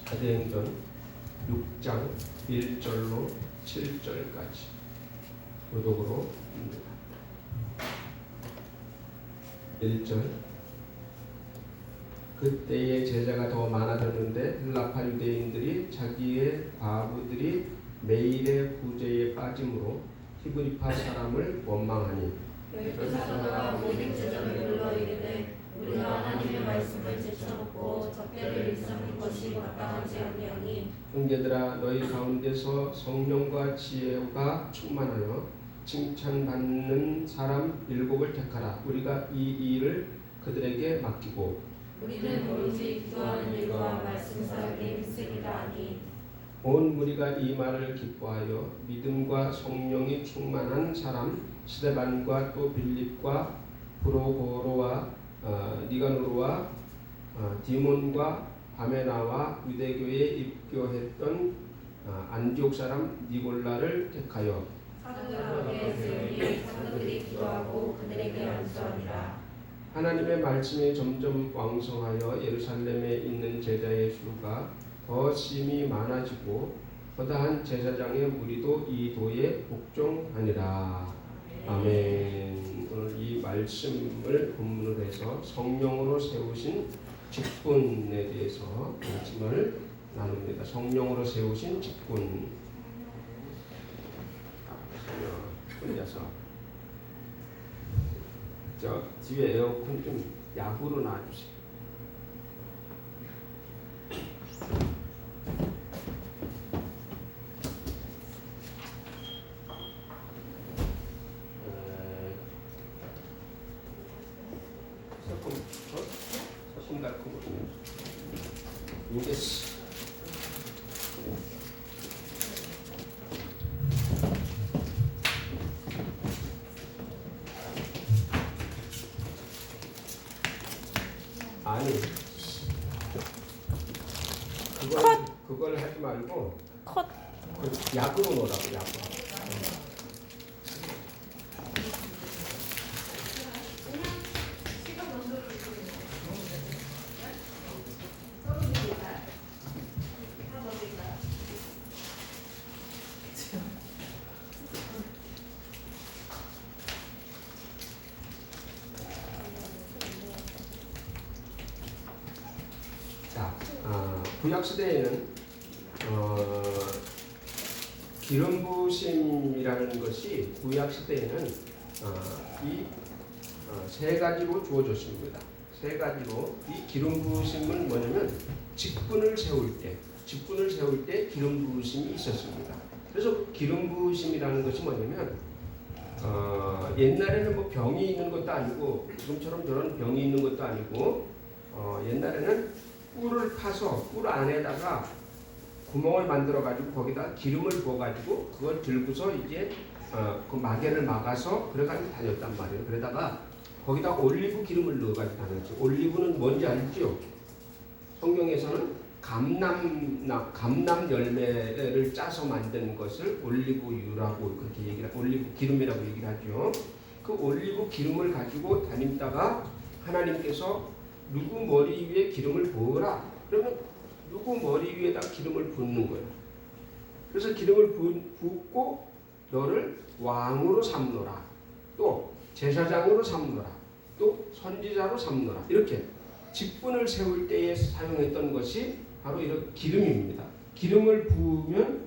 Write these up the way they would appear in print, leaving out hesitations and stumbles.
사도행전 6장 1절로 7절까지 교독으로 입니다. 1절 그때의 제자가 더 많아졌는데 헬라파 유대인들이 자기의 과부들이 매일의 구제에 빠짐으로 히브리파 사람을 원망하니 열두 사도가 모든 제자를 불러 이르되 우리가 하나님의 말씀을 제쳐놓고 적대를 일삼는 것이 마땅하지 아니하니 형제들아 너희 가운데서 성령과 지혜가 충만하여 칭찬받는 사람 7을 택하라. 우리가 이 일을 그들에게 맡기고 우리는 오로지 기도하는 일과 말씀 사역에 힘쓰리라 하니 온 무리가 이 말을 기뻐하여 믿음과 성령이 충만한 사람 스데반과 또 빌립과 브로고로와 니가노르와 디몬과 바메나와 유대교에 입교했던 안디옥 사람 니골라를 택하여 사도들에게 세우니 사도들이 기도하고 그들에게 안수하니라. 하나님의 말씀이 점점 왕성하여 예루살렘에 있는 제자의 수가 더 심히 많아지고 거다한 제사장의 무리도 이 도에 복종하니라. 아멘. 오늘 이 말씀을 본문으로 해서 성령으로 세우신 직분에 대해서 말씀을 나눕니다. 성령으로 세우신 직분. 혼자서 저 뒤에 에어컨 좀 약으로 놔주세요. 조금 달콤 이게 아니 그걸 하지 말고 컷. 그 약으로 놓으라고 약으로. 구약 시대에는 기름 부으심이라는 것이 구약 시대에는 이 세 가지로 주어졌습니다. 세 가지로 이 기름 부으심은 뭐냐면 직분을 세울 때 기름 부으심이 있었습니다. 그래서 기름 부으심이라는 것이 뭐냐면 옛날에는 뭐 병이 있는 것도 아니고 지금처럼 저런 병이 있는 것도 아니고 옛날에는 꿀을 파서 꿀 안에다가 구멍을 만들어 가지고 거기다 기름을 부어 가지고 그걸 들고서 이제 그 마개를 막아서 그래가지고 다녔단 말이에요. 그러다가 거기다 올리브 기름을 넣어 가지고 다녔죠. 올리브는 뭔지 알죠? 성경에서는 감람 열매를 짜서 만든 것을 올리브유라고 그렇게 얘기를 올리브 기름이라고 얘기를 하죠. 그 올리브 기름을 가지고 다니다가 하나님께서 누구 머리 위에 기름을 부어라. 그러면 누구 머리 위에다 기름을 붓는 거예요. 그래서 기름을 붓고 너를 왕으로 삼노라. 또 제사장으로 삼노라. 또 선지자로 삼노라. 이렇게 직분을 세울 때에 사용했던 것이 바로 이런 기름입니다. 기름을 부으면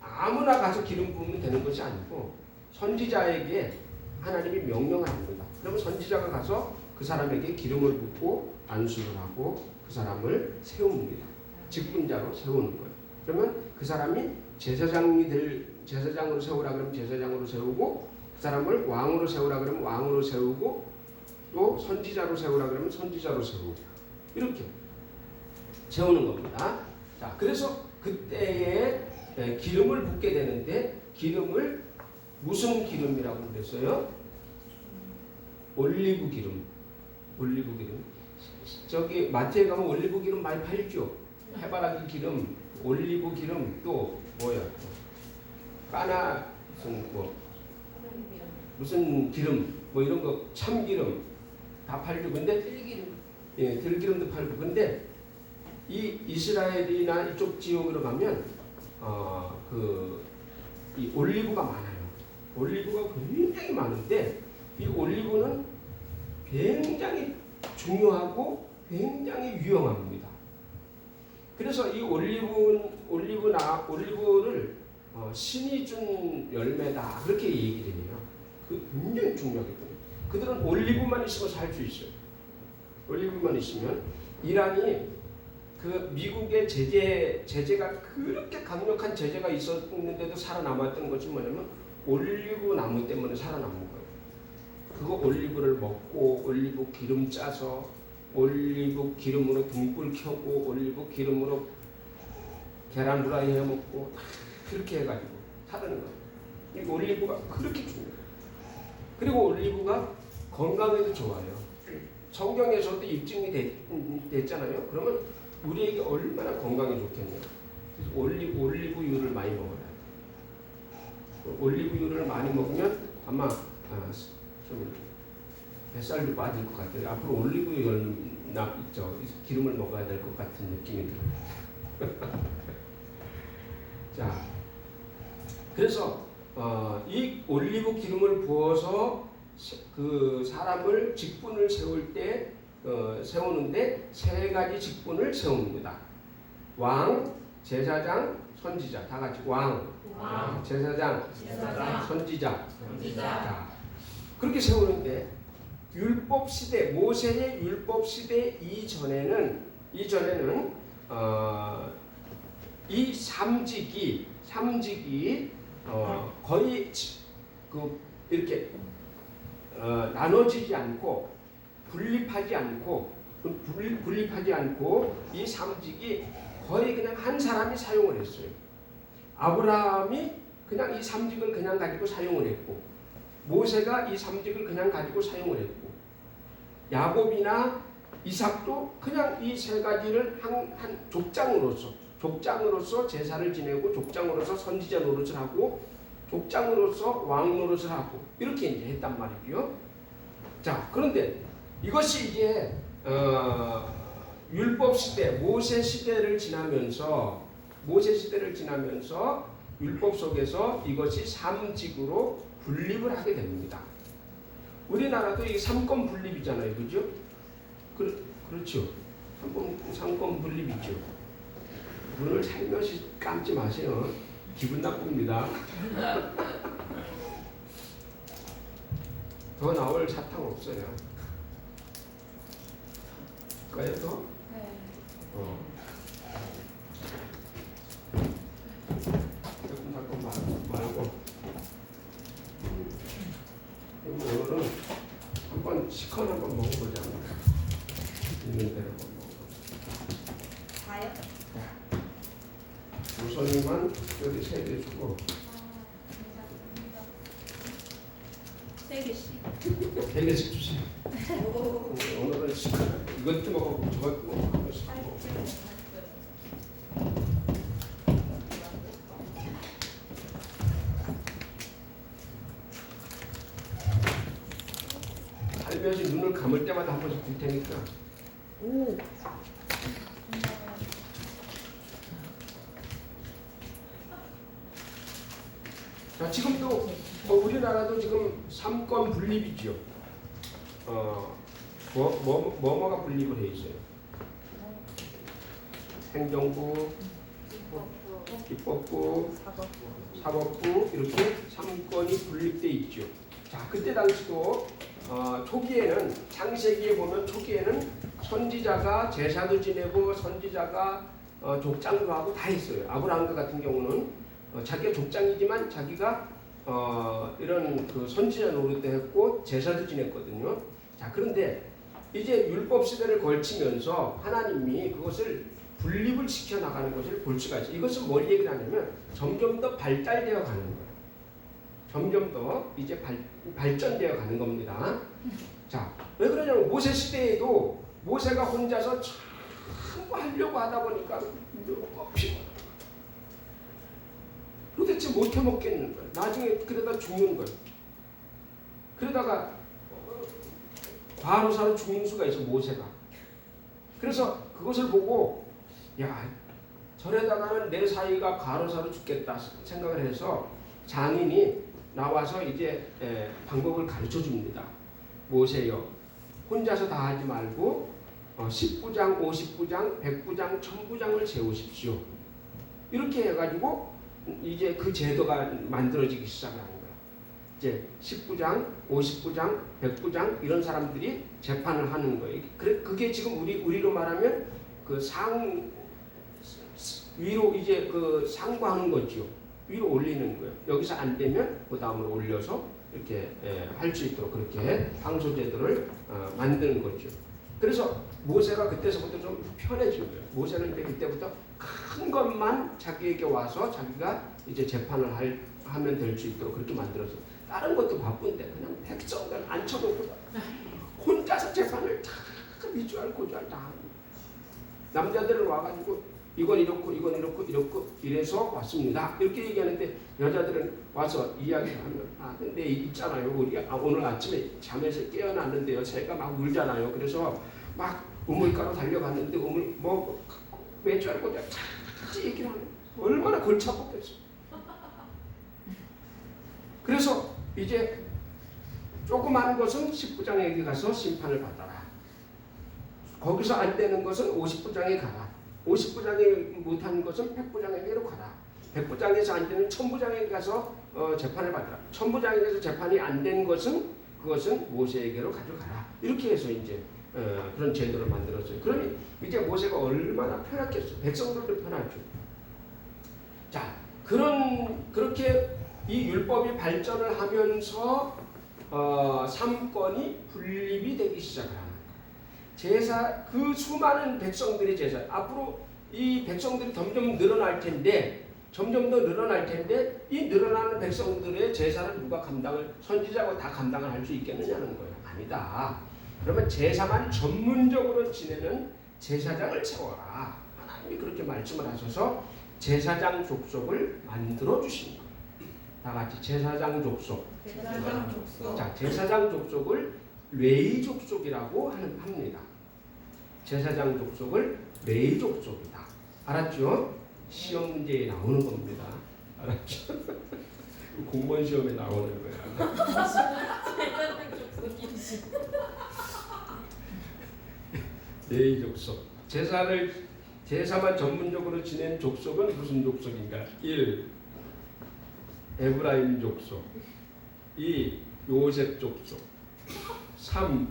아무나 가서 기름 부으면 되는 것이 아니고 선지자에게 하나님이 명령을 합니다. 그러면 선지자가 가서 그 사람에게 기름을 붓고 안수를 하고 그 사람을 세웁니다. 직분자로 세우는 거예요. 그러면 그 사람이 제사장으로 세우라 그러면 제사장으로 세우고 그 사람을 왕으로 세우라 그러면 왕으로 세우고 또 선지자로 세우라 그러면 선지자로 세우고 이렇게 세우는 겁니다. 자, 그래서 그때에 기름을 붓게 되는데 기름을 무슨 기름이라고 그랬어요? 올리브 기름. 저기 마트에 가면 올리브 기름 많이 팔죠. 해바라기 기름, 올리브 기름 또 뭐야? 까나 무슨 기름 뭐 이런 거 참기름 다 팔죠. 근데 들기름도 팔고 근데 이 이스라엘이나 이쪽 지역으로 가면 이 올리브가 많아요. 올리브가 굉장히 많은데 이 올리브는 굉장히 중요하고 굉장히 유용합니다. 그래서 이 올리브를 신이 준 열매다 그렇게 얘기를 해요. 그 굉장히 중요하거든요. 그들은 올리브만 있으면 살 수 있어요. 올리브만 있으면 이란이 그 미국의 제재가 그렇게 강력한 제재가 있었는데도 살아남았던 것이 뭐냐면 올리브 나무 때문에 살아남은 거예요. 그거 올리브를 먹고 올리브 기름 짜서 올리브 기름으로 등불 켜고 올리브 기름으로 계란 후라이 해 먹고 그렇게 해가지고 사는 거예요. 이 올리브가 그렇게 중요해요. 그리고 올리브가 건강에도 좋아요. 성경에서도 입증이 됐잖아요. 그러면 우리에게 얼마나 건강에 좋겠네요. 그래서 올리브유를 많이 먹어야 돼요. 올리브유를 많이 먹으면 아마 좀 뱃살도 빠질 것 같아요. 앞으로 올리브유 기름을 먹어야 될 것 같은 느낌이 들어요. 자, 그래서 이 올리브 기름을 부어서 그 사람을 직분을 세울 때 세우는데 세 가지 직분을 세웁니다. 왕, 제사장, 선지자. 다 같이 왕, 제사장, 선지자. 자, 그렇게 세우는데 율법 시대, 모세의 율법 시대 이전에는 이 삼직이 거의 이렇게 나눠지지 않고 분립하지 않고 이 삼직이 거의 그냥 한 사람이 사용을 했어요. 아브라함이 그냥 이 삼직을 그냥 가지고 사용을 했고 모세가 이 삼직을 그냥 가지고 사용을 했고 야곱이나 이삭도 그냥 이 세 가지를 한 족장으로서 제사를 지내고 족장으로서 선지자 노릇을 하고 족장으로서 왕 노릇을 하고 이렇게 이제 했단 말이죠. 자, 그런데 이것이 이제 율법 시대, 모세 시대를 지나면서 율법 속에서 이것이 삼직으로 분립을 하게 됩니다. 우리나라도 이게 삼권 분립이잖아요, 그죠? 그렇죠. 삼권 분립이죠. 문을 살며시 감지 마세요. 기분 나쁩니다. 더 나올 사탕 없어요. 까요 더? 네. 조금 말고. 오늘은 한번 시컨 한번 먹어보자. 있는 대로 한번 먹어보자. 다요? 우선이만 여기 3개 주고. 세 개씩. 3개씩 주세요. 오늘은 시컨. 이것도 먹어보고 저것도 먹어보고 싶고. 살며시 눈을 감을 때마다 한 번씩 줄 테니까. 오. 자, 지금도 우리나라도 지금 삼권 분립이죠. 뭐가 분립을 해 있어요? 행정부, 입법부, 사법부 이렇게 삼권이 분립돼 있죠. 자, 그때 당시도 초기에는 창세기에 보면 초기에는 선지자가 제사도 지내고 선지자가 족장도 하고 다 했어요. 아브라함 같은 경우는 자기가 족장이지만 자기가 이런 그 선지자 노릇도 했고 제사도 지냈거든요. 자, 그런데 이제 율법 시대를 걸치면서 하나님이 그것을 분립을 시켜 나가는 것을 볼 수가 있어요. 이것은 뭘 얘기를 하냐면 점점 더 발달되어 가는 거예요. 점점 더 이제 발전되어 가는 겁니다. 자, 왜 그러냐면 모세 시대에도 모세가 혼자서 전부 하려고 하다 보니까 너무 피곤해. 도대체 못 해먹겠는 거예요. 나중에 그러다 죽는 거예요. 그러다가 과로사로 죽는 수가 있어, 모세가. 그래서 그것을 보고 야, 저래다가는 내 사이가 가로사로 죽겠다 생각을 해서 장인이 나와서 이제 방법을 가르쳐 줍니다. 모세요, 혼자서 다 하지 말고 10부장, 50부장, 100부장, 1000부장을 세우십시오. 이렇게 해가지고 이제 그 제도가 만들어지기 시작하는 거야. 이제 10부장, 50부장, 100부장 이런 사람들이 재판을 하는 거예요. 그게 지금 우리로 말하면 그 위로 이제 그 상부하는 거죠. 위로 올리는 거예요. 여기서 안 되면 그 다음으로 올려서 이렇게 할 수 있도록 그렇게 방소제도를 만드는 거죠. 그래서 모세가 그때서부터 좀 편해진 거예요. 모세는 이제 그때부터 큰 것만 자기에게 와서 자기가 이제 재판을 하면 될 수 있도록 그렇게 만들어서 다른 것도 바쁜데 그냥 백성들 앉혀놓고 혼자서 재판을 다 미주알 고주알 다 하는 남자들은 와가지고 이건 이렇고 이건 이렇고 이렇고 이래서 왔습니다. 이렇게 얘기하는데 여자들은 와서 이야기하면 근데 있잖아요. 우리 오늘 아침에 잠에서 깨어났는데요. 새가 막 울잖아요. 그래서 막 우물가로 달려갔는데 뭐 매주 알고 다 얘기를 하는 얼마나 골치 아팠겠어. 그래서 이제 조그마한 것은 10부장에게 가서 심판을 받아라. 거기서 안 되는 것은 50부장에 가라. 50부장이 못한 것은 100부장에게로 가라. 100부장에서 안 되는 1000부장에게 가서 재판을 받아라. 1000부장에게서 재판이 안 된 것은 그것은 모세에게로 가져가라. 이렇게 해서 이제 그런 제도를 만들었어요. 그러니 이제 모세가 얼마나 편했겠어요. 백성들도 편하죠. 자, 그렇게 이 율법이 발전을 하면서 삼권이 분립이 되기 시작합니다. 그 수많은 백성들의 제사, 앞으로 이 백성들이 점점 늘어날 텐데, 이 늘어나는 백성들의 제사를 누가 선지자가 다 감당을 할 수 있겠느냐는 거예요. 아니다. 그러면 제사만 전문적으로 지내는 제사장을 세워라. 하나님이 그렇게 말씀을 하셔서 제사장 족속을 만들어 주신 거예요. 다 같이 제사장 족속. 자, 제사장 족속을 레위 족속이라고 합니다. 제사장 족속을 레위 족속이다. 알았죠? 시험 문제에 나오는 겁니다. 알았죠? 공무원 시험에 나오는 거야. 레위 족속. 제사만 전문적으로 지낸 족속은 무슨 족속인가? 1. 에브라임 족속. 2. 요셉 족속. 3.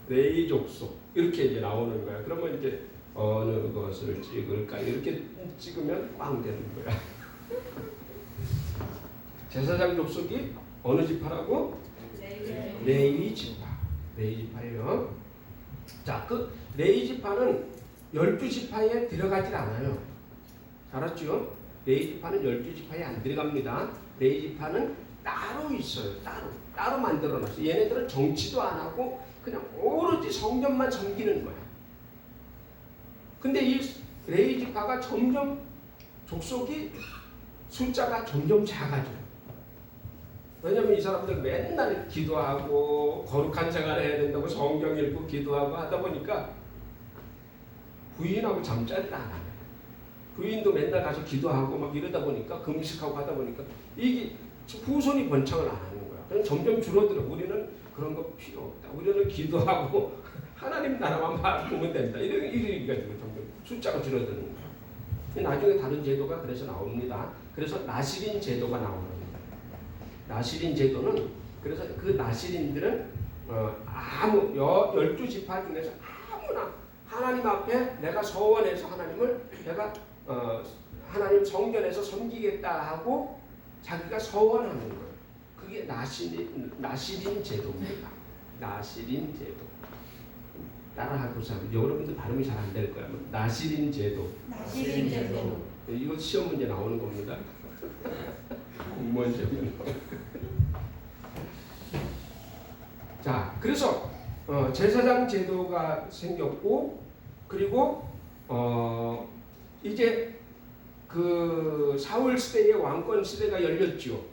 레위 족속. 이렇게 이제 나오는 거야. 그러면 이제 어느 것을 찍을까? 이렇게 찍으면 꽝 되는 거야. 제사장 족속이 어느 지파라고? 레위 지파. 레위 지파예요. 자, 그 레위 지파는 12지파에 들어가질 않아요. 알았죠? 레위 지파는 12지파에 안 들어갑니다. 레위 지파는 따로 있어요. 따로 만들어놨어요. 얘네들은 정치도 안 하고 그냥 오로지 성전만 섬기는 거야. 근데 이 레위 지파가 점점 족속이 숫자가 점점 작아져요. 왜냐면 이 사람들 맨날 기도하고 거룩한 생활을 해야 된다고 성경 읽고 기도하고 하다 보니까 부인하고 잠자리를 안 하요. 부인도 맨날 가서 기도하고 막 이러다 보니까 금식하고 하다 보니까 이게 후손이 번창을 안 하는 거야. 그냥 점점 줄어들어. 우리는 그런 거 필요 없다. 우리는 기도하고 하나님 나라만 바꾸면 된다. 이렇게 가지고 점점 숫자가 줄어드는 거야. 나중에 다른 제도가 그래서 나옵니다. 그래서 나시린 제도가 나오는 거예요. 나시린 제도는 그래서 그 나시린들은 12지파 중에서 아무나 하나님 앞에 내가 서원해서 내가 하나님 성전에서 섬기겠다 하고 자기가 서원하는 거예요. 그게 나시린 제도입니다. 나시린 제도. 따라하고서 여러분들 발음이 잘 안 될 거야. 나시린 제도. 나시린 제도. 이거 시험 문제 나오는 겁니다. 공무원 시험에 자, 그래서 제사장 제도가 생겼고, 그리고 이제 그 사울 시대의 왕권 시대가 열렸죠.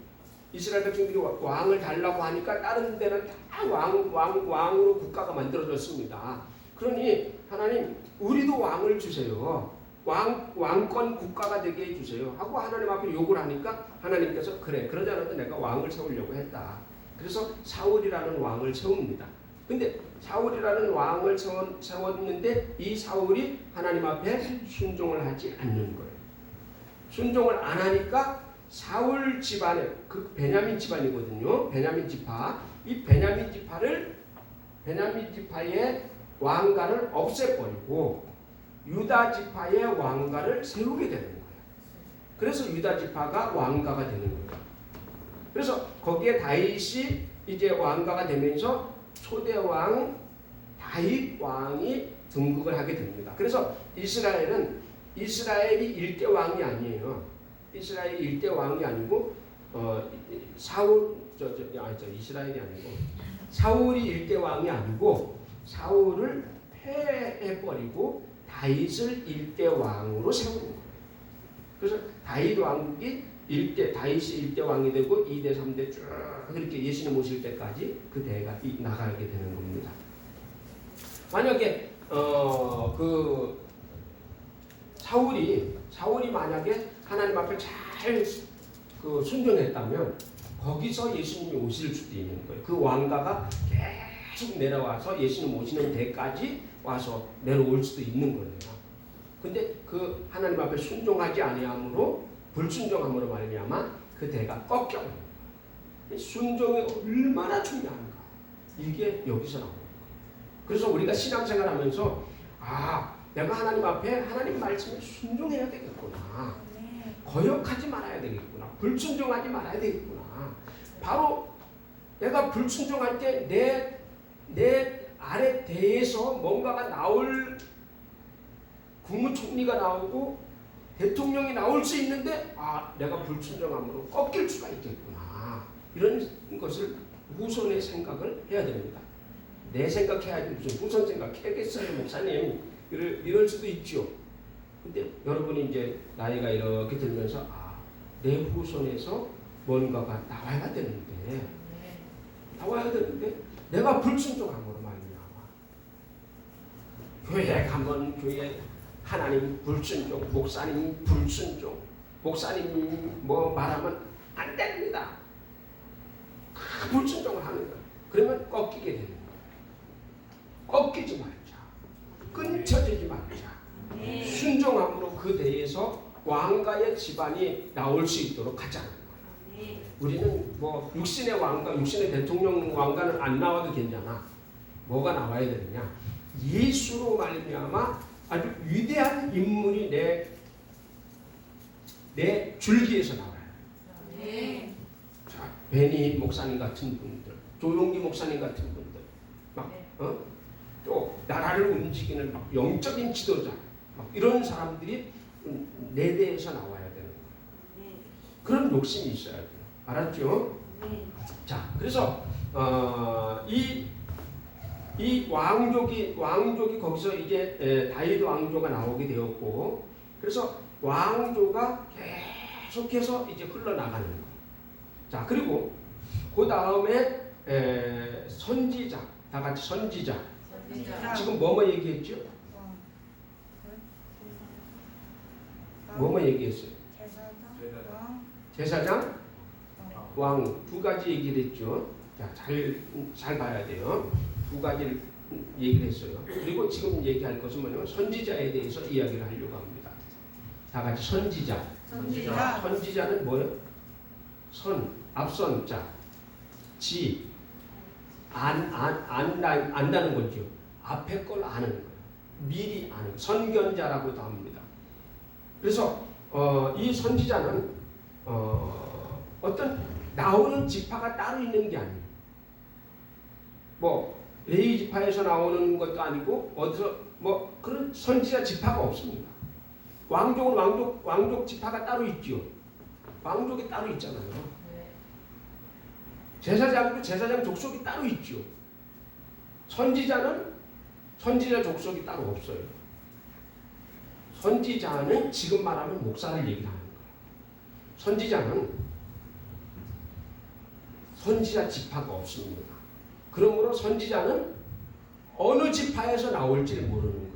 이스라엘 백성들이 왕을 달라고 하니까 다른 데는 다 왕으로 국가가 만들어졌습니다. 그러니 하나님, 우리도 왕을 주세요. 왕권 국가가 되게 해주세요 하고 하나님 앞에 요구를 하니까 하나님께서 그래 그러지 않아도 내가 왕을 세우려고 했다. 그래서 사울이라는 왕을 세웁니다. 근데 사울이라는 왕을 세웠는데 이 사울이 하나님 앞에 순종을 하지 않는 거예요. 순종을 안 하니까 사울 집안에 그 베냐민 집안이거든요. 베냐민 지파. 이 베냐민 지파의 왕가를 없애버리고 유다 지파의 왕가를 세우게 되는 거예요. 그래서 유다 지파가 왕가가 되는 거예요. 그래서 거기에 다윗이 이제 왕가가 되면서 초대 왕 다윗 왕이 등극을 하게 됩니다. 그래서 이스라엘이 일대 왕이 아니에요. 이스라엘이 일대 왕이 아니고 이스라엘이 아니고 사울이 일대 왕이 아니고 사울을 폐해버리고 다윗을 일대 왕으로 세우는 거예요. 그래서 다윗 왕국이 다윗이 일대 왕이 되고 2대 3대 쭉 그렇게 예수님 오실 때까지 그 대가 나가게 되는 겁니다. 만약에 그 사울이 만약에 하나님 앞에 잘 순종했다면 거기서 예수님이 오실 수도 있는 거예요. 그 왕가가 계속 내려와서 예수님 오시는 데까지 와서 내려올 수도 있는 거예요. 근데 그 하나님 앞에 순종하지 아니함으로 불순종함으로 말미암아 그 대가 꺾여. 순종이 얼마나 중요한가. 이게 여기서 나오는 거예요. 그래서 우리가 신앙생활하면서 내가 하나님 앞에 하나님 말씀에 순종해야 되겠구나. 거역하지 말아야 되겠구나. 불순종하지 말아야 되겠구나. 바로 내가 불순종할 때 내 아래 대에서 뭔가가 나올 국무총리가 나오고 대통령이 나올 수 있는데 내가 불순종함으로 꺾일 수가 있겠구나. 이런 것을 후손의 생각을 해야 됩니다. 내 생각해야지 무슨 후손 생각해야겠어요 목사님. 이럴 수도 있죠. 근데 여러분이 이제 나이가 이렇게 들면서 내 후손에서 뭔가가 나와야 되는데 내가 불순종함으로 말미암아 교회 가면 교회 하나님 불순종, 목사님 불순종, 목사님 뭐 말하면 안 됩니다. 불순종을 하는 거예요. 그러면 꺾이게 되는 거예요. 꺾이지 말자. 끊쳐지지 말자. 순종함으로 그 대에서 왕가의 집안이 나올 수 있도록 하자는 거예요. 우리는 뭐 육신의 왕가, 육신의 대통령 왕가는 안 나와도 괜찮아. 뭐가 나와야 되느냐? 예수로 말미암아 아주 위대한 인물이 내 줄기에서 나와요. 자, 베니 목사님 같은 분들, 조용기 목사님 같은 분들, 또 나라를 움직이는 영적인 지도자, 이런 사람들이 내 대에서 나와야 되는 거예요. 그런 욕심이 있어야 돼요. 알았죠? 자, 그래서 이 왕족이 거기서 이제 다윗 왕조가 나오게 되었고, 그래서 왕조가 계속해서 이제 흘러나가는 거예요. 자, 그리고 그 다음에 선지자, 다 같이 선지자. 지금 뭐뭐 얘기했죠? 뭐뭐 얘기했어요? 제사장, 왕 두 가지 얘기를 했죠. 자, 잘 봐야 돼요. 두 가지를 얘기를 했어요. 그리고 지금 얘기할 것은 뭐냐면 선지자에 대해서 이야기를 하려고 합니다. 다 같이 선지자. 선지자는 뭐예요? 앞선 자, 안다는 거죠. 앞에 걸 아는 거예요. 미리 아는 선견자라고도 합니다. 그래서 이 선지자는 어떤 나오는 지파가 따로 있는 게 아니에요. 뭐 레위 지파에서 나오는 것도 아니고 어디서 뭐 그런 선지자 지파가 없습니다. 왕족은 왕족 지파가 따로 있죠. 왕족이 따로 있잖아요. 제사장도 제사장 족속이 따로 있죠. 선지자는 선지자 족속이 따로 없어요. 선지자는 지금 말하면 목사를 얘기하는 거예요. 선지자는 선지자 지파가 없습니다. 그러므로 선지자는 어느 지파에서 나올지 모르는 거예요.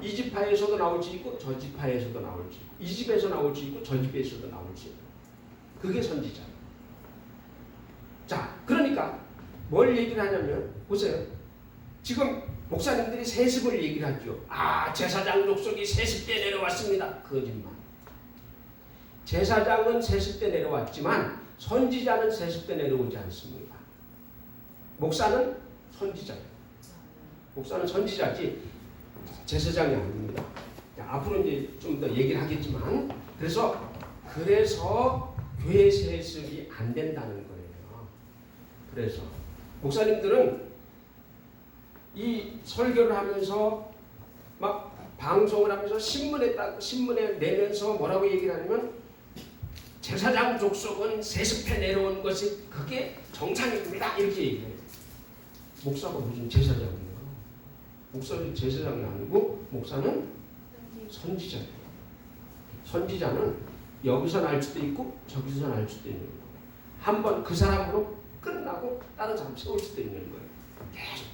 이 지파에서도 나올 수 있고 저 지파에서도 나올 수 있고 이 집에서 나올 수 있고 저 집에서도 나올 수 있고 그게 선지자. 자, 그러니까 뭘 얘기를 하냐면 보세요. 지금 목사님들이 세습을 얘기를 하죠. 아, 제사장 족속이 세습 때 내려왔습니다. 거짓말. 제사장은 세습 때 내려왔지만 선지자는 세습 때 내려오지 않습니다. 목사는 선지자예요. 목사는 선지자지 제사장이 아닙니다. 자, 앞으로 이제 좀 더 얘기를 하겠지만 그래서 교회 세습이 안 된다는 거예요. 그래서 목사님들은 이 설교를 하면서 막 방송을 하면서 신문에 내면서 뭐라고 얘기를 하냐면 제사장 족속은 세습해 내려온 것이 그게 정상입니다. 이렇게 얘기해요. 목사가 무슨 제사장이에요? 목사는 제사장이 아니고 목사는 선지자예요. 선지자는 여기서 날 수도 있고 저기서 날 수도 있는 거예요. 한번 그 사람으로 끝나고 다른 사람 세울 수도 있는 거예요.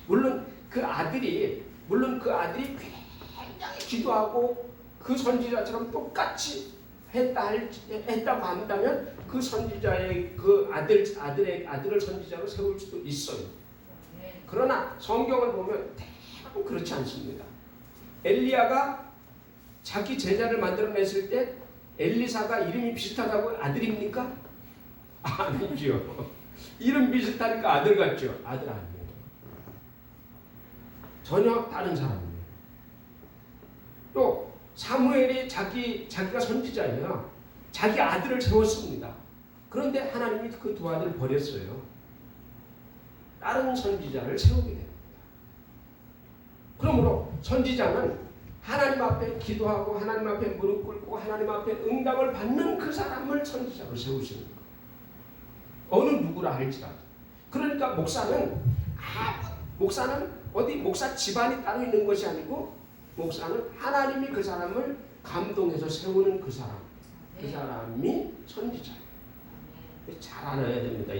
물론 그 아들이 굉장히 기도하고 그 선지자처럼 똑같이 했다고 한다면 그 선지자의 그 아들을 선지자로 세울 수도 있어요. 그러나 성경을 보면 대부분 그렇지 않습니다. 엘리야가 자기 제자를 만들어냈을 때 엘리사가 이름이 비슷하다고 아들입니까? 아니죠. 이름 비슷하니까 아들 같죠? 아들 아니에요. 전혀 다른 사람이에요. 또 사무엘이 자기가 선지자예요. 자기 아들을 세웠습니다. 그런데 하나님이 그 두 아들을 버렸어요. 다른 선지자를 세우게 됩니다. 그러므로 선지자는 하나님 앞에 기도하고 하나님 앞에 무릎 꿇고 하나님 앞에 응답을 받는 그 사람을 선지자로 세우시는 거예요. 어느 누구라 할지라도. 그러니까 목사는 어디 목사 집안이 따로 있는 것이 아니고 목사는 하나님이 그 사람을 감동해서 세우는 그 사람. 그 사람이 선지자예요. 잘 알아야 됩니다.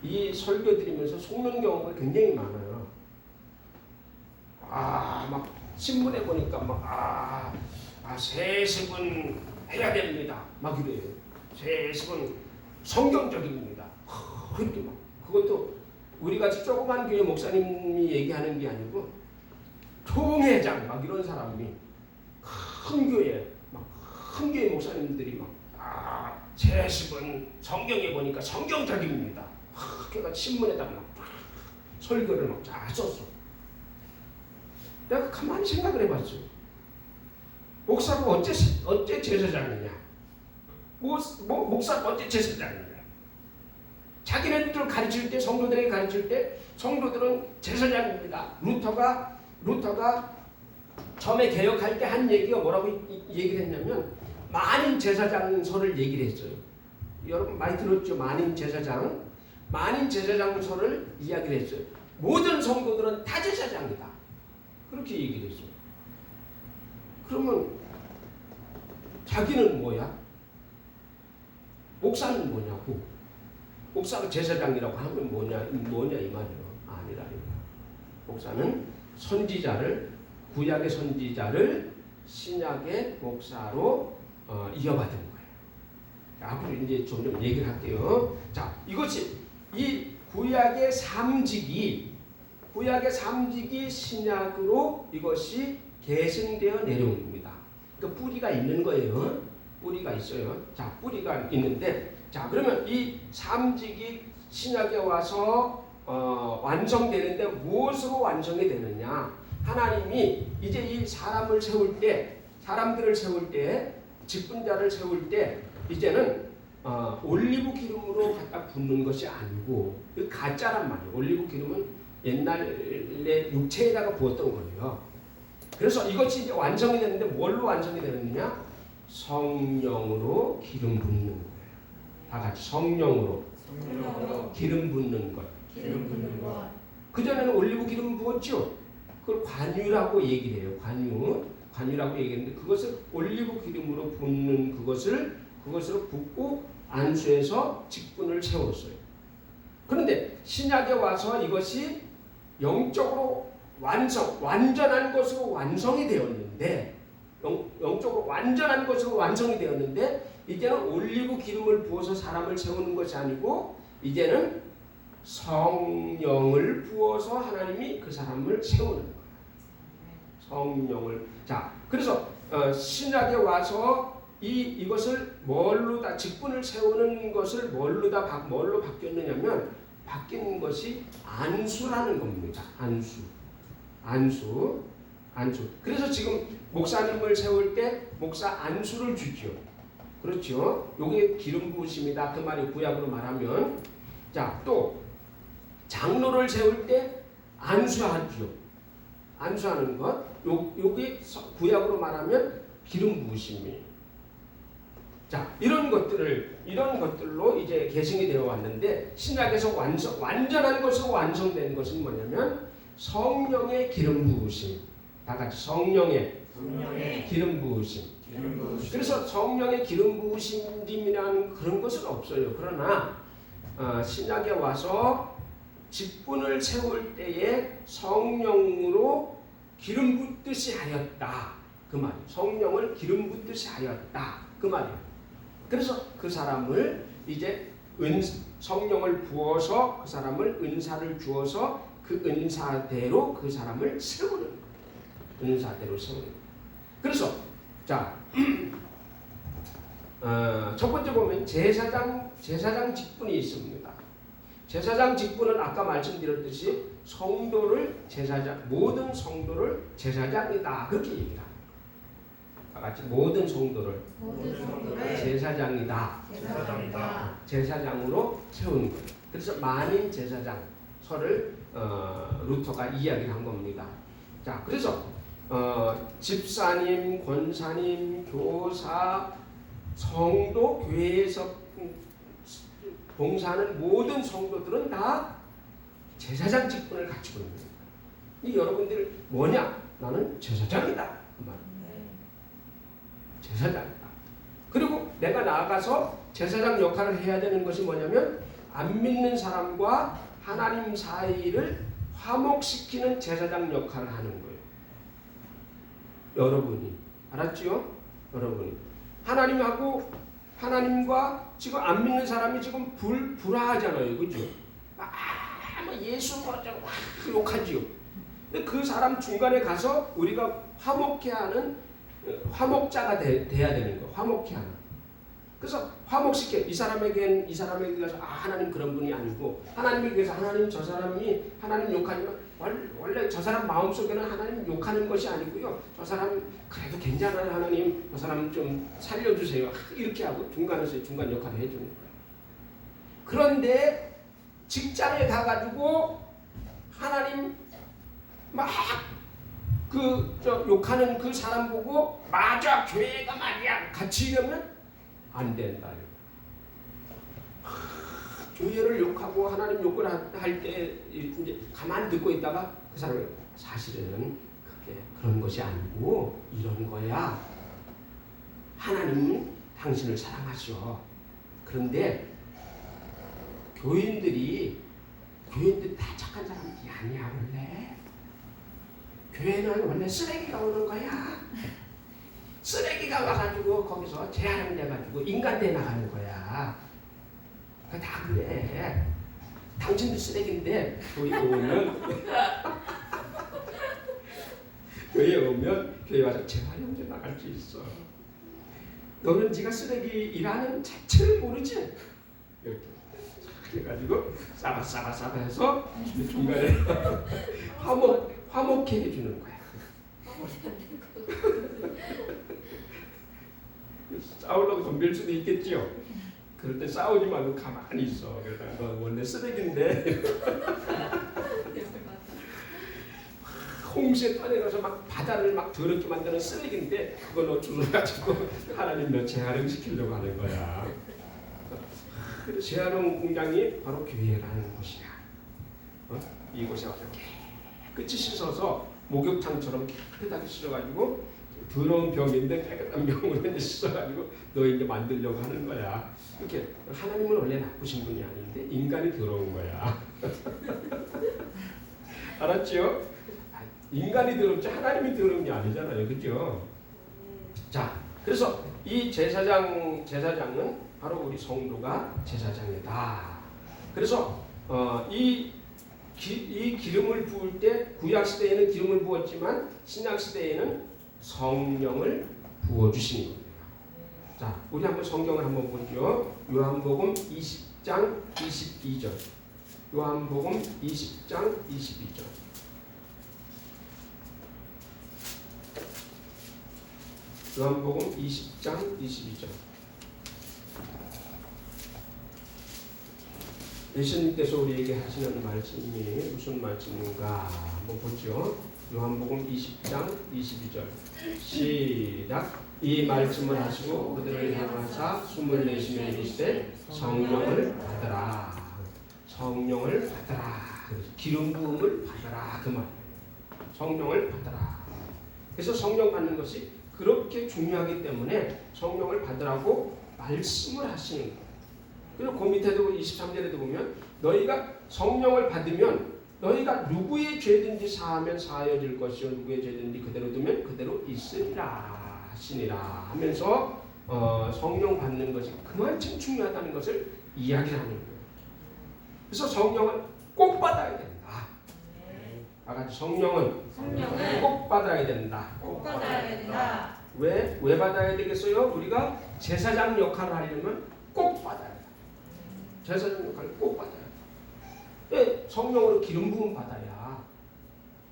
이 설교 드리면서 속는 경우가 굉장히 많아요. 막 신문에 보니까 세습은 해야 됩니다. 막 이래요. 세습은 성경적입니다. 그렇게 막 그것도 우리 같이 조그만 교회 목사님이 얘기하는 게 아니고 총회장 막 이런 사람이 큰 교회 목사님들이 세습은 성경에 보니까 성경적입니다. 그러니까 신문에다 막 설교를 막 잘 썼어. 내가 가만히 생각을 해봤어요. 목사가 어째 제사장이냐? 목사가 어째 제사장이냐? 자기네들 가르칠 때, 성도들에게 가르칠 때, 성도들은 제사장입니다. 루터가 처음에 개혁할 때 한 얘기가 뭐라고 얘기를 했냐면 만인 제사장서를 얘기를 했어요. 여러분 많이 들었죠? 만인 제사장서를 이야기를 했어요. 모든 성도들은 다 제사장이다. 그렇게 얘기를 했어요. 그러면 자기는 뭐야? 목사는 뭐냐고? 목사가 제사장이라고 하면 뭐냐 이 말이에요. 아니라니까. 목사는 구약의 선지자를 신약의 목사로 이어받은 거예요. 앞으로 이제 점점 얘기를 할게요. 자, 이것이 이 구약의 삼직이 신약으로 이것이 계승되어 내려온 겁니다. 그 뿌리가 있는 거예요. 뿌리가 있어요. 자, 뿌리가 있는데, 자, 그러면 이 삼직이 신약에 와서 완성되는데 무엇으로 완성이 되느냐? 하나님이 이제 이 사람들을 세울 때, 직분자를 세울 때, 이제는 올리브 기름으로 갖다 붓는 것이 아니고, 이 가짜란 말이에요. 올리브 기름은 옛날에 육체에다가 부었던 거예요. 그래서 이것이 이제 완성이 되는데 뭘로 완성이 되느냐? 성령으로 기름 붓는 거예요. 다 같이 성령으로 기름 붓는 것. 그전에는 올리브 기름 부었죠? 그걸 관유라고 얘기를 해요. 관유라고 얘기했는데 그것을 올리브 기름으로 붓는 그것으로 붓고 안수해서 직분을 채웠어요. 그런데 신약에 와서 이것이 영적으로 완전한 것으로 완성이 되었는데 되었는데 영적으로 완전한 것으로 완성이 되었는데 이제는 올리브 기름을 부어서 사람을 채우는 것이 아니고 이제는 성령을 부어서 하나님이 그 사람을 채우는 거예요. 성령을. 자, 그래서 신약에 와서 이것을 뭘로 다 직분을 세우는 것을 뭘로 바뀌었느냐면 바뀐 것이 안수라는 겁니다. 안수. 그래서 지금 목사님을 세울 때 목사 안수를 주죠. 그렇죠? 요게 기름 부으심이다. 그 말이 구약으로 말하면. 자, 또 장로를 세울 때 안수하죠. 안수하는 것. 요게 구약으로 말하면 기름 부으심이에요. 자, 이런 것들로 이제 계승이 되어 왔는데 신약에서 완전한 것으로 완성된 것은 뭐냐면 성령의 기름 부으심. 다 같이 성령의 기름 부으심. 그래서 성령의 기름 부으심이라는 그런 것은 없어요. 그러나 신약에 와서 직분을 세울 때에 성령으로 기름 붓듯이 하였다. 그 말이에요. 성령을 기름 붓듯이 하였다. 그 말이에요. 그래서 그 사람을 이제 성령을 부어서 그 사람을 은사를 주어서 그 은사대로 그 사람을 세우는 거예요. 은사대로 세우는 거예요. 그래서 자, 첫 번째 보면 제사장 직분이 있습니다. 제사장 직분은 아까 말씀드렸듯이 모든 성도를 제사장이다. 그렇게 얘기합니다. 다 같이 모든 성도를 제사장이다. 제사장으로 세우는 거예요. 그래서 만인 제사장서를 루터가 이야기를 한 겁니다. 자, 그래서 집사님, 권사님, 교사, 성도, 교회에서 봉사하는 모든 성도들은 다 제사장 직분을 가지고 있는 거예요. 이 여러분들 뭐냐? 나는 제사장이다. 그 말. 제사장이다. 그리고 내가 나아가서 제사장 역할을 해야 되는 것이 뭐냐면 안 믿는 사람과 하나님 사이를 화목시키는 제사장 역할을 하는 거예요. 여러분이 알았지요? 여러분이 하나님과 지금 안 믿는 사람이 지금 불화하잖아요, 그죠? 예수 뭐라고 욕하지요. 근데 그 사람 중간에 가서 우리가 화목해 하는 화목자가 돼야 되는 거. 화목해 하는. 그래서 화목시켜 이 사람에게 가서 하나님 그런 분이 아니고 하나님에게서 하나님 저 사람이 하나님 욕하지만 원래 저 사람 마음속에는 하나님 욕하는 것이 아니고요. 저 사람 그래도 괜찮아요. 하나님 저 사람 좀 살려주세요. 이렇게 하고 중간에서 중간 역할을 해주는 거예요. 그런데 직장에 가가지고 하나님 막 욕하는 그 사람 보고 맞아 교회가 말이야 같이 이러면 안 된다. 교회를 욕하고 하나님 욕을 할 때 이제 가만히 듣고 있다가 그 사람이 사실은 그게 그런 것이 아니고 이런 거야. 하나님은 당신을 사랑하셔. 그런데 교인들이 다 착한 사람들이 아니야 원래. 교회는 원래 쓰레기가 오는 거야. 쓰레기가 와가지고 거기서 재활용돼가지고 인간대 나가는 거야. 다 그래. 당신도 쓰레기인데 교회에 오면 교회 와서 재활용돼 나갈 수 있어. 너는 네가 쓰레기라는 자체를 모르지. 이렇게 그래가지고 싸바 해서 중간에 화목해 해주는 거야. 싸우려고 덤빌 수도 있겠지요. 그럴 때 싸우지 말고 가만히 있어. 그러다가 너 원래 쓰레기인데 홍수에 떠내려서 막 바다를 막 더럽게 만드는 쓰레기인데 그걸로 주워가지고 하나님 너 재활용시키려고 하는 거야. 그래서 재활용 공장이 바로 교회라는 곳이야. 이곳에 와서 깨끗이 씻어서 목욕탕처럼 깨끗하게 씻어가지고 더러운 병인데 깨끗한 병으로 씻어가지고 너 이제 만들려고 하는 거야. 이렇게 하나님은 원래 나쁘신 분이 아닌데 인간이 더러운 거야. 알았죠? 인간이 더럽지 하나님이 더러운 게 아니잖아요. 그죠? 자, 그래서 이 제사장은 바로 우리 성도가 제사장이다. 그래서 이 기름을 부을 때 구약 시대에는 기름을 부었지만 신약 시대에는 성령을 부어 주시는 겁니다. 자, 우리 한번 성경을 한번 보죠. 요한복음 20장 22절. 요한복음 20장 22절. 요한복음 20장 22절. 예수님께서 우리에게 하시는 말씀이 무슨 말씀인가 한번 보죠. 요한복음 20장 22절. 시작. 이 말씀을 하시고 그들을 향하사 숨을 내쉬며 이르시되 성령을 받으라. 성령을 받으라. 기름 부음을 받으라 그 말. 성령을 받으라. 그래서 성령 받는 것이 그렇게 중요하기 때문에 성령을 받으라고 말씀을 하시는 거예요. 그리고 그 밑에도 23절에도 보면 너희가 성령을 받으면 너희가 누구의 죄든지 사하면 사하여질 것이요 누구의 죄든지 그대로 두면 그대로 있으리라 하시니라 하면서 성령 받는 것이 그만큼 중요하다는 것을 이야기하는 거예요. 그래서 성령을 꼭 받아야 된다. 아까 성령은 꼭 받아야 된다. 꼭 받아야 된다. 왜 받아야 되겠어요? 우리가 제사장 역할을 하려면 꼭 받아야 돼. 제사장 역할을 꼭 받아야 돼. 왜? 성령으로 기름 부음 받아야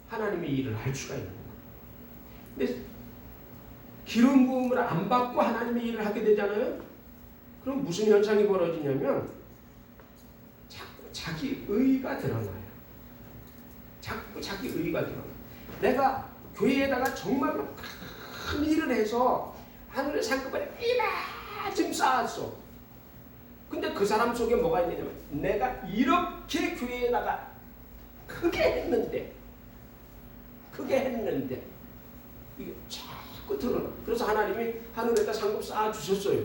하나님의 일을 할 수가 있는 거야. 근데 기름 부음을 안 받고 하나님의 일을 하게 되잖아요. 그럼 무슨 현상이 벌어지냐면 자꾸 자기 의가 드러나요. 자꾸 자기 의가 드러나. 내가 교회에다가 정말로 큰 일을 해서 하늘의 상급을 이만큼 쌓았어. 근데 그 사람 속에 뭐가 있느냐면 내가 이렇게 교회에다가 크게 했는데 이게 자꾸 드러나. 그래서 하나님이 하늘에다 상급 쌓아주셨어요.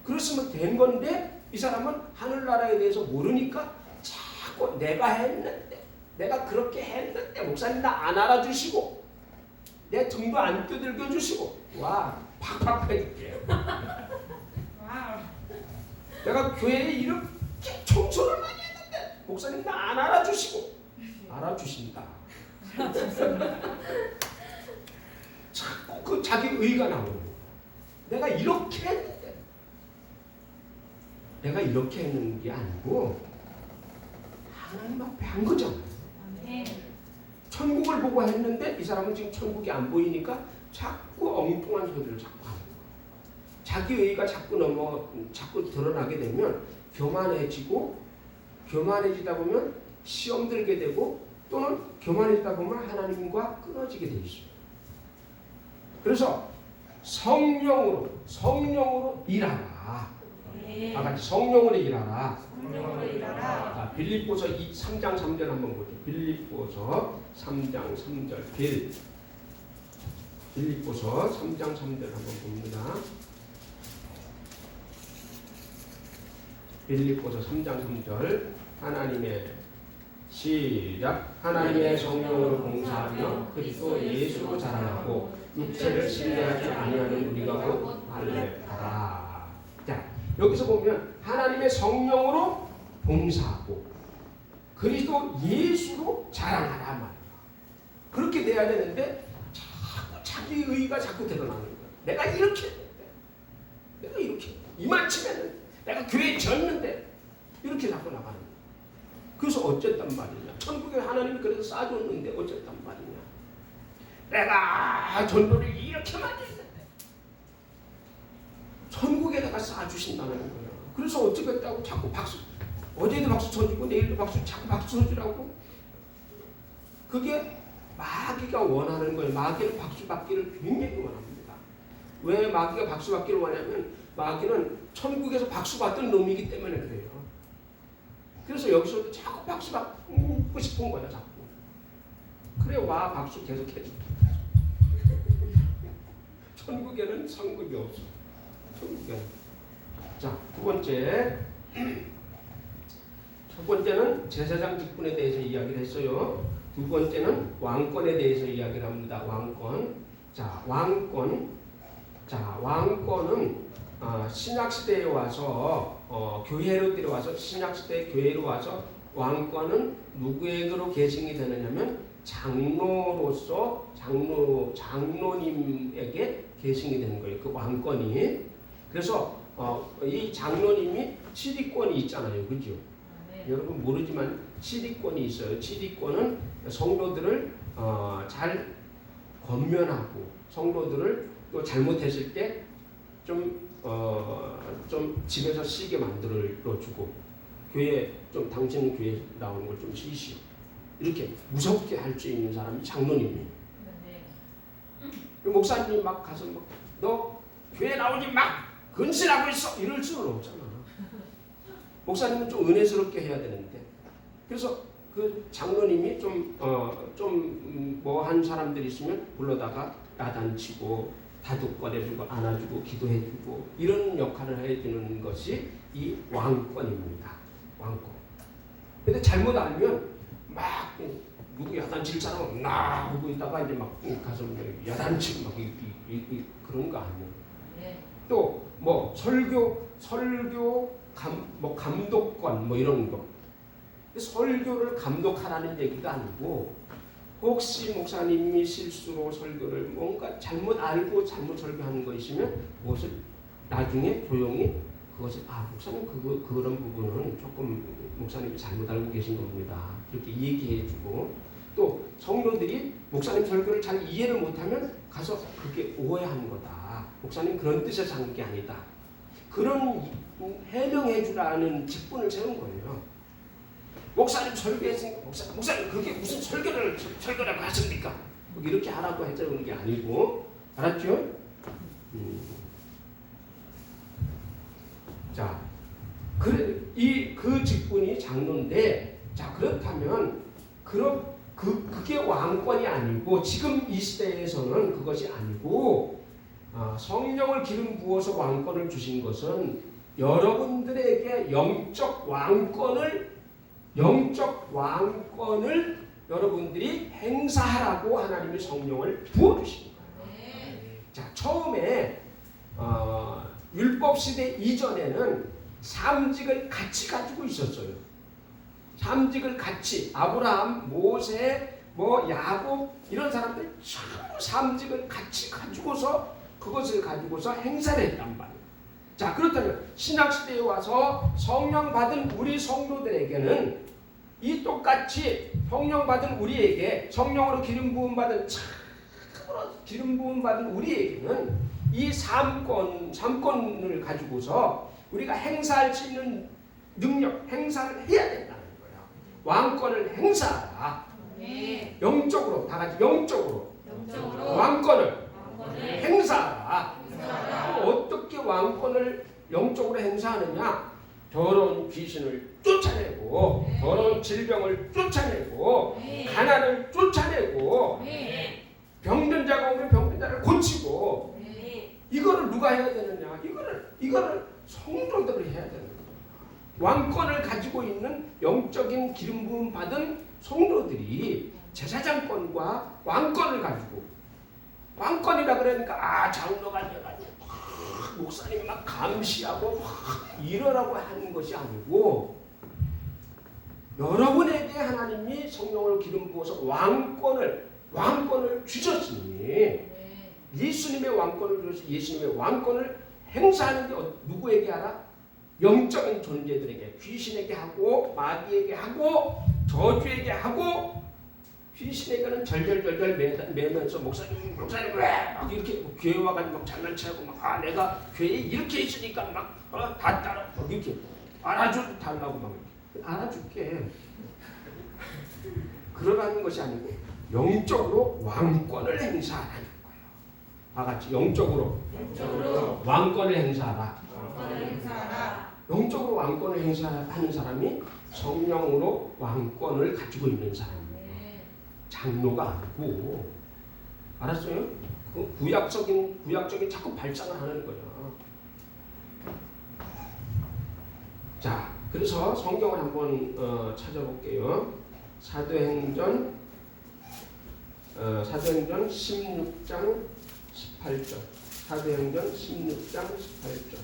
그랬으면 된 건데 이 사람은 하늘나라에 대해서 모르니까 자꾸 내가 했는데 내가 그렇게 했는데 목사님 나 안 알아주시고 내 등도 안 두들겨 주시고 와 팍팍 해줄게요. 내가 교회에 이렇게 청소를 많이 했는데 목사님 나 안 알아주시고 알아주신다. 자꾸 그 자기 의가 나오는 거야. 내가 이렇게 했는데 내가 이렇게 했는 게 아니고 하나님 앞에 한 거잖아요. 천국을 보고 했는데 이 사람은 지금 천국이 안 보이니까 자꾸 엉뚱한 소리를 자꾸 하는 거예요. 자기 의가 자꾸 드러나게 되면 교만해지다 보면 시험 들게 되고 또는 교만해지다 보면 하나님과 끊어지게 돼 있어요. 그래서 성령으로 일하라. 아까 성령으로 일하라. 빌립보서 3장 3절 한번 보죠. 빌립보서 3장 3절 빌립보서 3장 3절 한번 봅니다. 빌립보서 3장 3절 하나님의 시작. 하나님의 성령으로 봉사하며 그리스도 예수로 자라나고 육체를 신뢰하지 아니하는 우리가 곧 할례하라. 자, 여기서 보면 하나님의 성령으로 봉사하고 그리스도 예수로 자라나라 말이야. 그렇게 돼야 되는데 자꾸 자기 의가 자꾸 드러나는 거야. 내가 이렇게 했는데 내가 이렇게 이만큼 했는데 내가 교회에 졌는데 이렇게 자꾸 나가는 거야. 그래서 어쨌단 말이냐. 천국에 하나님이 그래서 쌓아줬는데 어쨌단 말이냐. 내가 전도를 이렇게 많이 했는데 천국에다가 쌓아주신다는 거야. 그래서 어떻게 했다고 자꾸 박수, 어제도 박수 쳐주고 내일도 자꾸 박수 쳐주라고. 그게 마귀가 원하는 거예요. 마귀는 박수 받기를 굉장히 원합니다. 왜 마귀가 박수 받기를 원하냐면 마귀는 천국에서 박수 받던 놈이기 때문에 그래요. 그래서 여기서도 자꾸 박수 받고 싶은 거야. 자꾸. 그래 와 박수 계속 해줄게. 천국에는 상급이 없어. 천국에는. 자, 두 번째. 첫 번째는 제사장 직분에 대해서 이야기를 했어요. 두 번째는 왕권에 대해서 이야기를 합니다. 왕권. 자, 왕권. 자, 왕권은 신약 시대에 와서 교회로 들어와서 신약 시대 교회로 와서 왕권은 누구에게로 계승이 되느냐면 장로로서 장로님에게 계승이 되는 거예요. 그 왕권이. 그래서 이 장로님이 치리권이 있잖아요. 그죠? 여러분 모르지만 치리권이 있어요. 치리권은 성도들을 잘 권면하고 성도들을 또 잘못했을 때 좀 집에서 쉬게 만들어주고 교회 좀 당신 교회 나오는 걸 좀 쉬시오. 이렇게 무섭게 할 수 있는 사람이 장로님이에요. 목사님이 막 가서 너 교회 나오지 막 근신하고 있어 이럴 수는 없잖아. 목사님은 좀 은혜스럽게 해야 되는데 그래서 그 장로님이 좀 뭐 한 사람들이 있으면 불러다가 야단치고 다독거려주고 안아주고 기도해주고 이런 역할을 해주는 것이 이 왕권입니다. 왕권. 근데 잘못 알면 막 누구 야단칠 사람은 나 하고 있다가 이제 막 가서 야단치고 막 그런 거 아니에요. 또 뭐 설교 감독권 뭐 이런 거. 설교를 감독하라는 얘기가 아니고 혹시 목사님이 실수로 설교를 뭔가 잘못 알고 잘못 설교하는 거 있으면 그것을 나중에 조용히 그것을 목사님 그런 부분은 조금 목사님이 잘못 알고 계신 겁니다. 이렇게 얘기해주고 또 성도들이 목사님 설교를 잘 이해를 못하면 가서 그게 오해하는 거다. 목사님 그런 뜻에서 하는 게 아니다. 그런 해명해주라는 직분을 세운 거예요. 목사님 설교했으니까 목사님 그게 무슨 설교라고 하십니까? 이렇게 하라고 해주는 게 아니고 알았죠? 자, 그 직분이 장로인데 자 그렇다면 그게 왕권이 아니고 지금 이 시대에서는 그것이 아니고 성령을 기름 부어서 왕권을 주신 것은 여러분들에게 영적 왕권을 여러분들이 행사하라고 하나님이 성령을 부어주신 거예요. 자, 처음에 율법 시대 이전에는 삼직을 같이 가지고 있었어요. 삼직을 같이 아브라함, 모세, 야곱 이런 사람들 전부 삼직을 같이 가지고서 그것을 가지고서 행사를 했단 말이에요. 자, 그렇다면 신약 시대에 와서 성령 받은 우리 성도들에게는 이 똑같이 성령 받은 우리에게 성령으로 기름 부음 받은 참으로 기름 부음 받은 우리에게는 이 삼권을 가지고서 우리가 행사할 수 있는 능력 행사를 해야 된다는 거야. 왕권을 행사하라. 네. 영적으로 다 같이 영적으로 왕권을 행사하라. 어떻게 왕권을 영적으로 행사하느냐? 더러운 귀신을 쫓아내고 더러운 질병을 쫓아내고 가난을 쫓아내고 병든 자가 오면 병든 자를 고치고 이거를 누가 해야 되느냐? 이거를 성도들이 해야 되는 거예요. 왕권을 가지고 있는 영적인 기름 부음 받은 성도들이 제사장권과 왕권을 가지고 왕권이라 그러니까 장로가 돼가지고 목사님이 막 감시하고 이러라고 하는 것이 아니고 여러분에게 하나님이 성령을 기름 부어서 왕권을 주셨으니 예수님의 왕권을 주셔서 예수님의 왕권을 행사하는 게 누구에게 하라? 영적인 존재들에게 귀신에게 하고 마귀에게 하고 저주에게 하고 귀신에게는 절절절절 매면서 목사님 왜 막 이렇게 교회 와가지고 막 장난치고 막 내가 교회에 이렇게 있으니까 막 다 따라 막 이렇게 알아줘 달라고 막 알아줄게. 그러라는 것이 아니고 영적으로 왕권을 행사하라는 거예요. 다 같이 영적으로 왕권을 행사하라. 영적으로 왕권을 행사하는 사람이 성령으로 왕권을 가지고 있는 사람이에요. 장로가 아니고 알았어요? 그 구약적인 자꾸 발상을 하는 거예요. 자, 그래서 성경을 한번 찾아볼게요. 사도행전 사도행전 16장 18절. 사도행전 16장 18절.